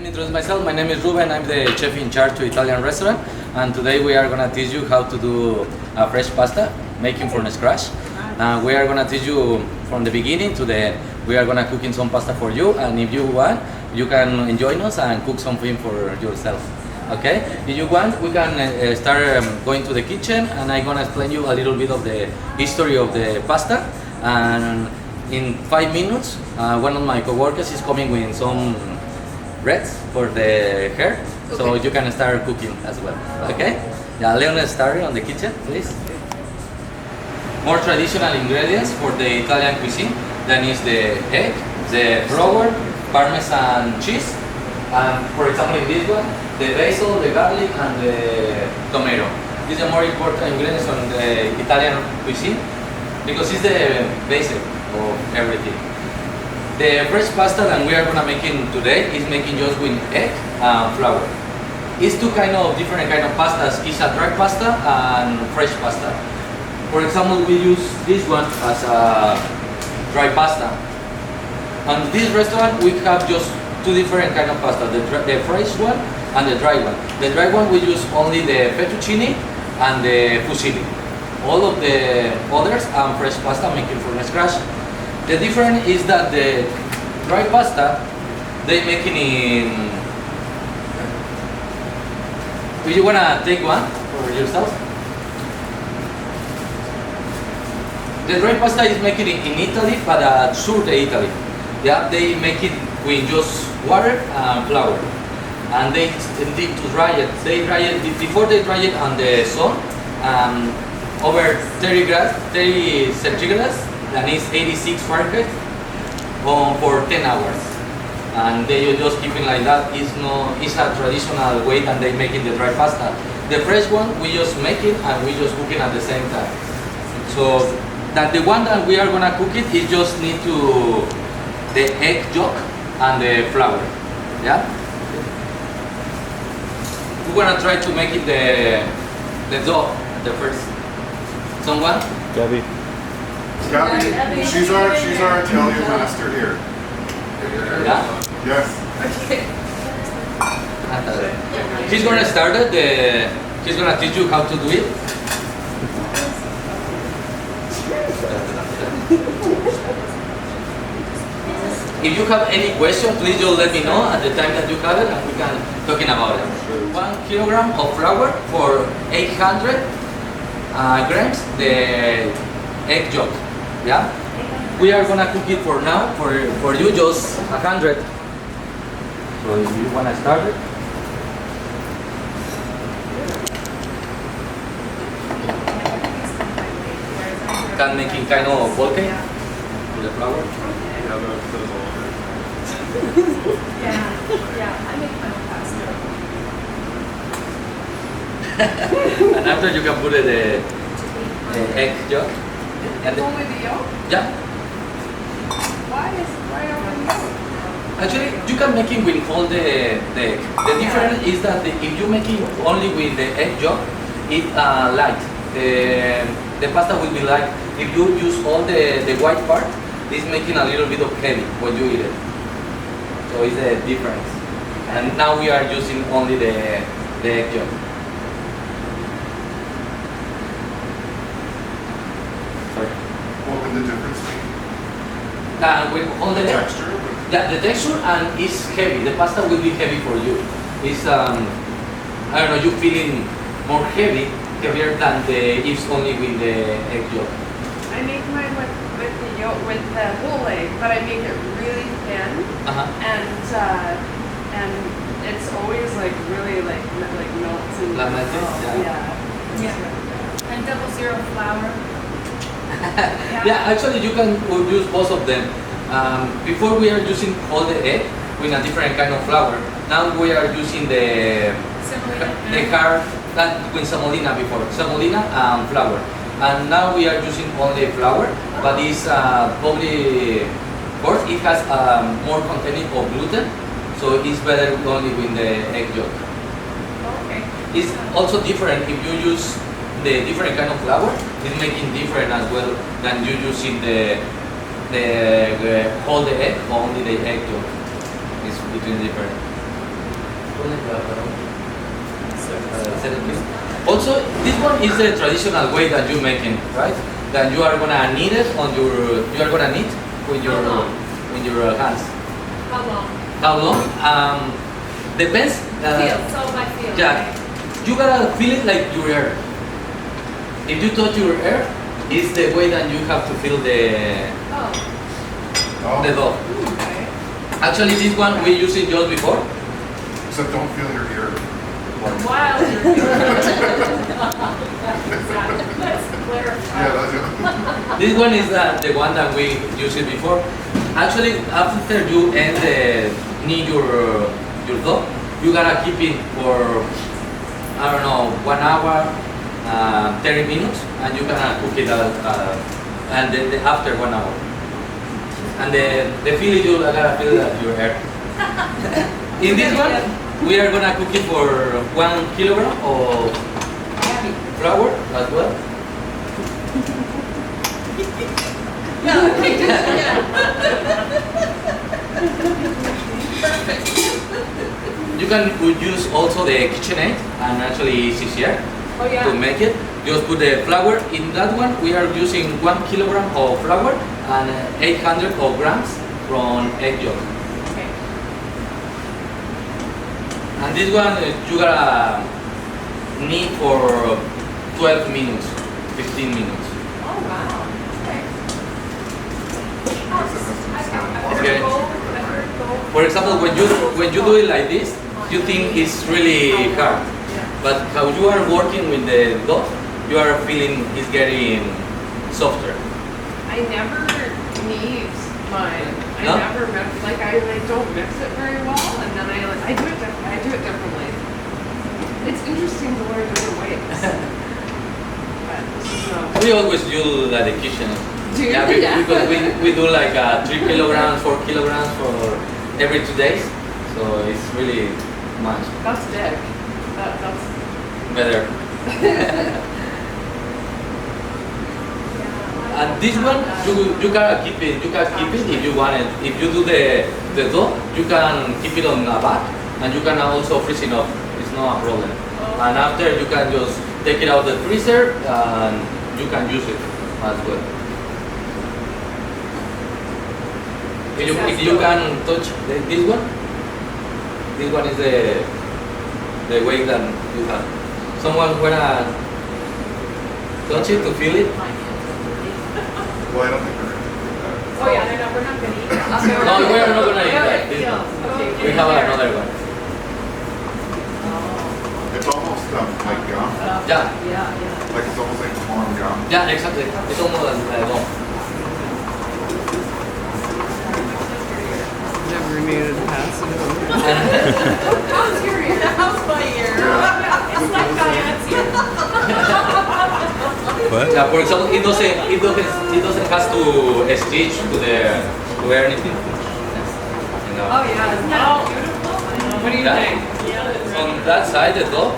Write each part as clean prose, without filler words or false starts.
introduce myself. My name is Rubén. I'm the chef in charge to Italian restaurant, and today we are gonna teach you how to do a fresh pasta, making from scratch. We are gonna teach you from the beginning to the end. We are gonna cooking some pasta for you, and if you want, you can join us and cook something for yourself. Okay? If you want, we can start going to the kitchen, and I'm gonna explain you a little bit of the history of the pasta. And in 5 minutes, one of my coworkers is coming with some breads for the hair, okay. So you can start cooking as well. Okay? Yeah, let's start on the kitchen, please. More traditional ingredients for the Italian cuisine. Then is the egg, the flour, Parmesan cheese, and for example in this one, the basil, the garlic, and the tomato. These are more important ingredients on the Italian cuisine because it's the basic of everything. The fresh pasta that we are gonna making today is making just with egg and flour. It's two different kind of pastas. It's a dry pasta and fresh pasta. For example, we use this one as a dry pasta. On this restaurant, we have just two different kind of pasta: the fresh one and the dry one. The dry one we use only the fettuccine and the fusilli. All of the others are fresh pasta making from scratch. The difference is that the dry pasta they making in. Do you wanna take one for yourself? The dry pasta is making it in Italy, but at sur de Italy. Yeah, they make it with just water and flour, and they need to dry it. They dry it before they dry it on the sun, over 30 centigrade, that is 86 Fahrenheit, for 10 hours. And they just keep it like that. It's a traditional way that they make the dry pasta. The fresh one we just make it and we just cook it at the same time. So that the one that we are gonna cook it is just need to the egg yolk and the flour. Yeah. We're gonna try to make it the dough the first. Someone? Gabby. Gabby, she's our Italian master here. Yeah? Yes. Okay. She's gonna start it. She's gonna teach you how to do it. If you have any question, please just let me know at the time that you have it, and we can talking about it. 1 kilogram of flour for 800 grams the egg yolk. Yeah, we are gonna cook it for now. For you, just 100. So if you wanna start it. Can making kind of bulky with the flour. Yeah, I make my own pasta. And after you can put the egg yolk. And Only the yolk? yeah. Why only the yolk? Actually, you can make it with all the egg. The difference is that if you make it only with the egg yolk, it's light. The pasta will be light. If you use all the white part, it's making a little bit of heavy when you eat it. So it's the difference. And now we are using only the egg yolk. Sorry. What would the difference be? With all the Texture? Yeah, the texture and it's heavy. The pasta will be heavy for you. It's I don't know, you feeling more heavier than it's only with the egg yolk. I make mine with the yolk, with the whole egg, but I make it really thin, and it's always like really like melts and yeah. And 00 flour. Yeah, actually you can use both of them. Before we are using all the egg with a different kind of flour. Now we are using the carte with semolina before. Semolina and flour. And now we are using only flour, but it's probably, of course, it has more content of gluten, so it's better only with the egg yolk. Okay. It's also different if you use the different kind of flour. It's making different as well than you using the whole the egg or only the egg yolk. It's between different. Also, this one is the traditional way that you make it, right? That you are gonna knead it on your, you are gonna knead with your hands. How long? How long? Depends. Feel. So my feel. Yeah, you gotta feel it like your hair. If you touch your hair, it's the way that you have to feel the dough. Okay. Actually, this one we used it just before. Except don't feel your ear. While you're doing it. Let's clarify. Yeah, that's it. This one is the one that we used it before. Actually, after you end knead your dough, you gotta keep it for, I don't know, 1 hour, 30 minutes, and you gonna cook it and then after 1 hour. And the feeling you gotta feel that your hair. In this one, we are gonna cook it for 1 kilogram of flour as well. You can use also the KitchenAid, and actually it's easier to make it. Just put the flour. In that one, we are using 1 kilogram of flour and 800 of grams from egg yolk. Okay. And this one, you gotta knead for 12 minutes, 15 minutes. Oh wow. Okay. For example, when you do it like this, you think it's really hard. But how you are working with the dough, you are feeling it's getting softer. I never knead mine. No? I never mix, like I don't mix it very well, and then I do it differently. It's interesting to learn different ways. But this is not. We always do like the kitchen. Do you? Yeah, because we do like 3 kilograms, 4 kilograms for every 2 days. So it's really much That's big. That's. better. And this one, you can keep it. You can keep it if you want it. If you do the dough, you can keep it on a bag, and you can also freeze it up. It's not a problem. And after, you can just take it out the freezer, and you can use it as well. If you can touch this one is the way that you have. Someone wanna touch it to feel it? Well, I don't think we're gonna do that. Oh yeah, we're not gonna eat that. No, we are not gonna eat that. This Yeah. one. Okay. We have another one. It's almost like gum. Yeah, Yeah. Like it's almost like corn gum. yeah, exactly. It's almost gum. Never needed a passive. How's your ear? How's my ear? It's like Diane's ear. What? Yeah, for example, it doesn't have to stitch to anything. You know. Oh yeah, isn't that beautiful? What do you Yeah. think? On that side, the dough,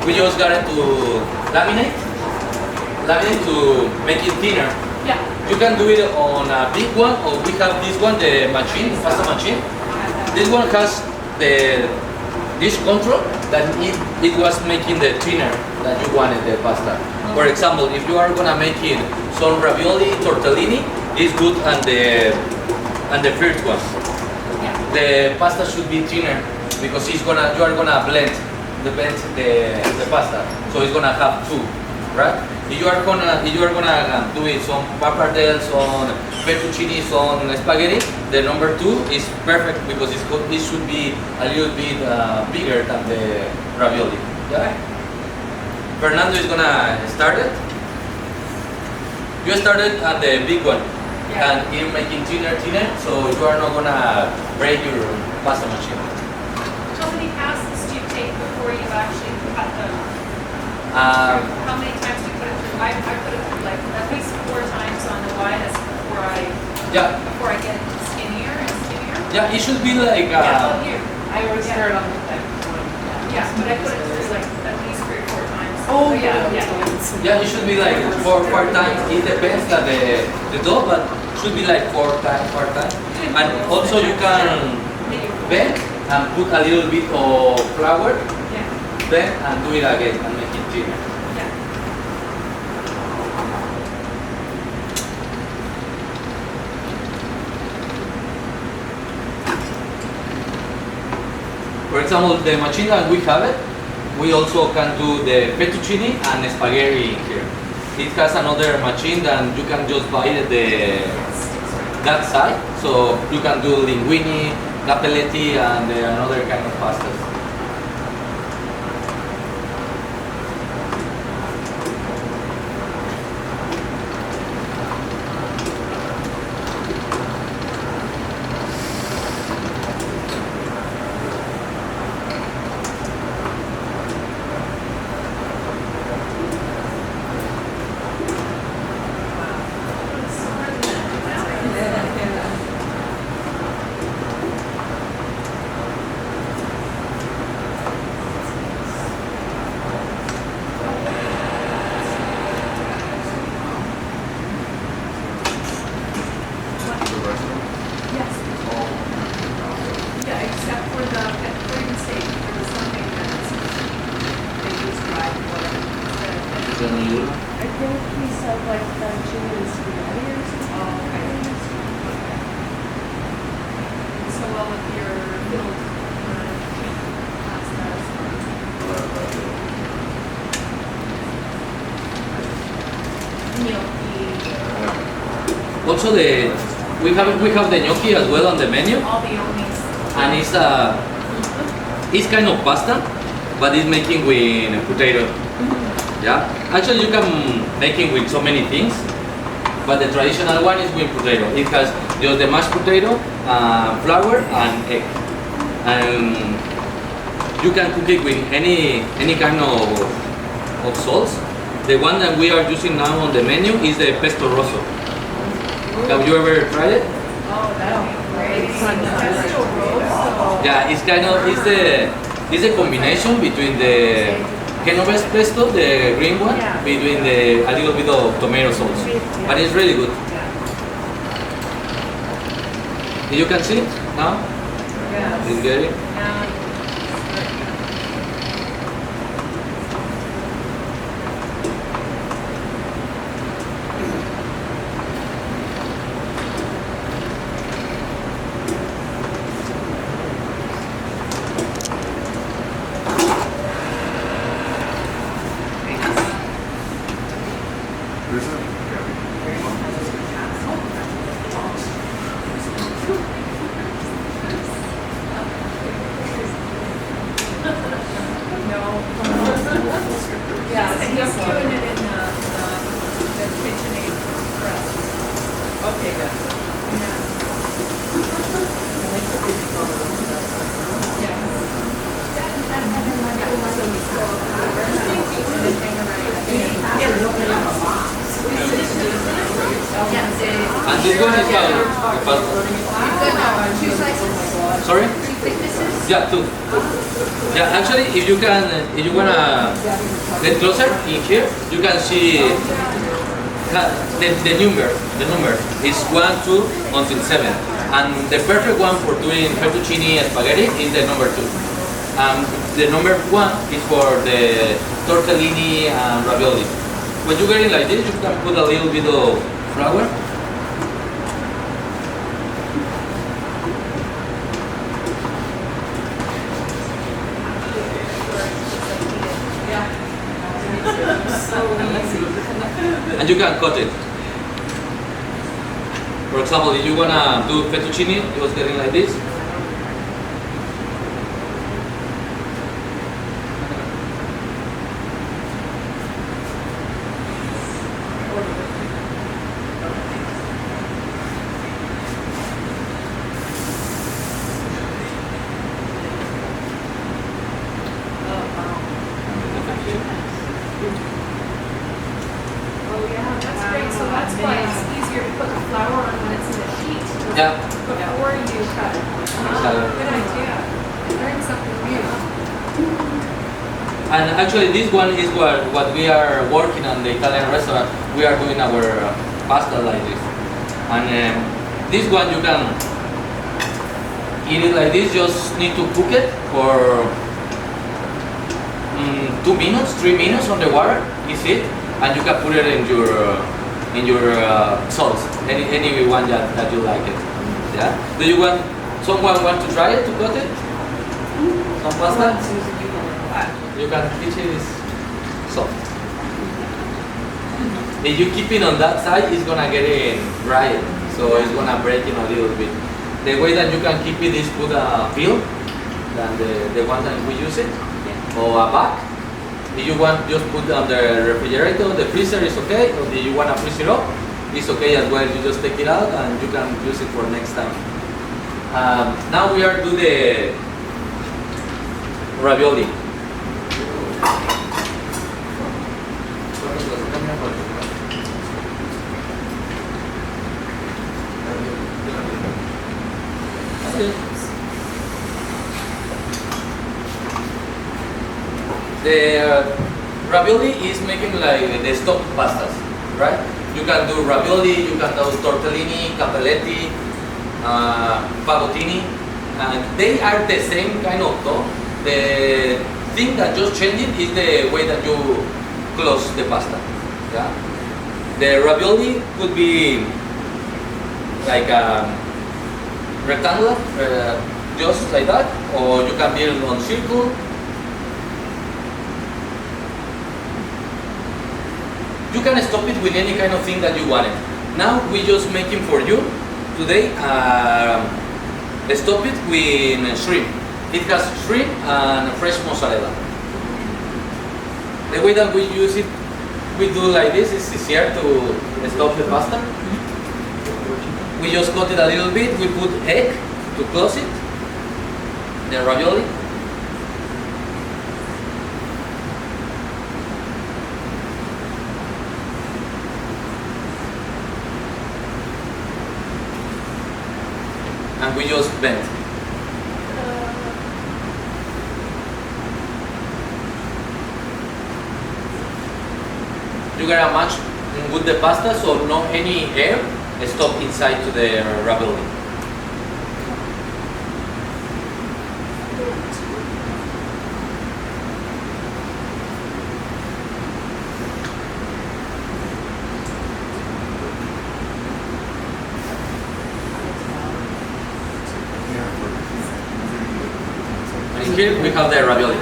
we just got it to laminate to make it thinner. Yeah. You can do it on a big one, or we have this one, the machine, the pasta machine. This one has this control that it was making the thinner that you wanted the pasta. For example, if you are gonna make it some ravioli, tortellini, it's good and the first one. The pasta should be thinner because you are gonna blend the pasta, so it's gonna have two, right? If you are gonna do it some pappardelle, on fettuccine, on spaghetti, the number 2 is perfect because it should be a little bit bigger than the ravioli. Yeah. Fernando is gonna start it. You started at the big one, and you're making thinner, so you are not gonna break your pasta machine. How many passes do you take before you actually cut them? How many times do you put it through? I put it through like at least 4 times on the widest before I get skinnier and skinnier. Yeah, it should be like. Yeah, you. I always start on the thing. Yeah, but I put it through like at least 3 or 4 times. Oh yeah. Yeah, it should be like 4 times. It depends on the dough, but it should be like 4 times. And also you can bend and put a little bit of flour, Yeah, then and do it again and make it thinner. yeah. For example, the machine that we have it, we also can do the fettuccine and spaghetti in here. It has another machine that you can just buy that side, so you can do linguine, capelletti, and another kind of pastas. The restaurant. Yes. Yeah, except for the green steak, there was something that's, they use dried water instead of. I think he said like fettuccine and spaghetti or something. Oh, okay. So well with your filled pastas. Also, we have the gnocchi as well on the menu, All the omis. and it's kind of pasta, but it's making with potato. Yeah, actually you can make it with so many things, but the traditional one is with potato. It has just the mashed potato, flour, and egg, and you can cook it with any kind of sauce. The one that we are using now on the menu is the pesto rosso. Have you ever tried it? Oh, that'd be great. Pesto rosso. Yeah, it's a combination between the Genovese pesto, the green one, Yeah. between a little bit of tomato sauce, but it's really good. You can see it now. Yes. It's good. Yeah. This is Yeah, and he's doing it in the KitchenAid press. Okay, good. Yeah. And this one is the pasta. Two slices? Sorry? Two thicknesses? Yeah, two. Yeah, actually, if you wanna get closer in here, you can see the number. The number is 1, 2 until 7, and the perfect one for doing fettuccine and spaghetti is the number 2. The number 1 is for the tortellini and ravioli. When you get it like this, you can put a little bit of flour. And you can cut it. For example, if you wanna do fettuccine, it was getting like this. That's great, so that's why it's easier to put the flour on when it's in the heat Yeah. before you cut it. Good idea. Learn something new. And actually, this one is what we are working on the Italian restaurant. We are doing our pasta like this. And this one you eat it like this. Just need to cook it for 2 minutes, 3 minutes on the water. Is it? And you can put it in your sauce, any one that you like it. Yeah. Do you want someone want to try it to cut it? Some pasta? You can teach it is soft. If you keep it on that side, it's gonna get it dry, so it's gonna break in a little bit. The way that you can keep it is put a peel, than the one that we use it, or a bag. If you want, just put on the refrigerator, the freezer is okay, or if you want to freeze it up, it's okay as well. You just take it out and you can use it for next time. Now we are do the ravioli. The ravioli is making like the stock pastas, right? You can do ravioli, you can do tortellini, capelletti, fagottini, and they are the same kind of dough. The thing that just changing is the way that you close the pasta. Yeah? The ravioli could be like a rectangular, just like that, or you can build on circle. You can stop it with any kind of thing that you wanted. Now we just making for you today. Stop it with shrimp. It has shrimp and fresh mozzarella. The way that we use it, we do like this. It's easier to stop the pasta. We just cut it a little bit. We put egg to close it. The ravioli. And we just bend. You gotta match with the pasta so no any air stop inside to the ravioli. And here we have the ravioli.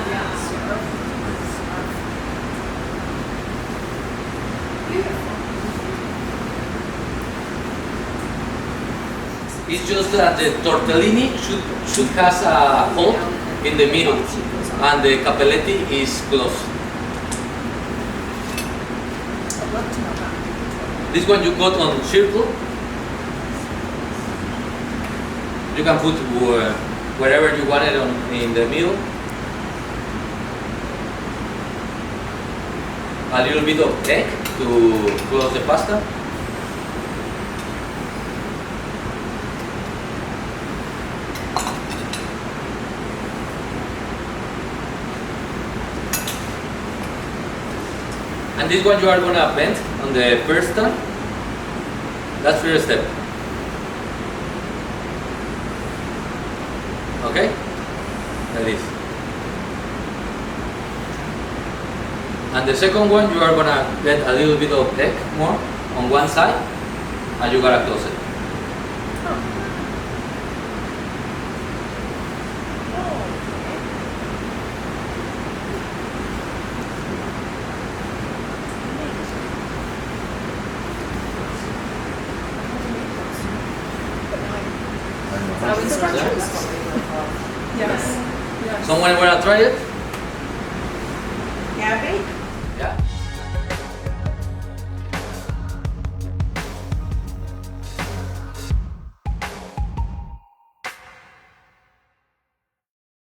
It's just that the tortellini should has a hole in the middle, and the capelletti is closed. This one you cut on circle. You can put wherever you want it in the middle. A little bit of egg to close the pasta. And this one you are gonna bend on the first time. That's the first step. Okay? Like this. And the second one you are gonna get a little bit of egg more on one side, and you gotta close it. Yes. Someone wanna try it? Gabby?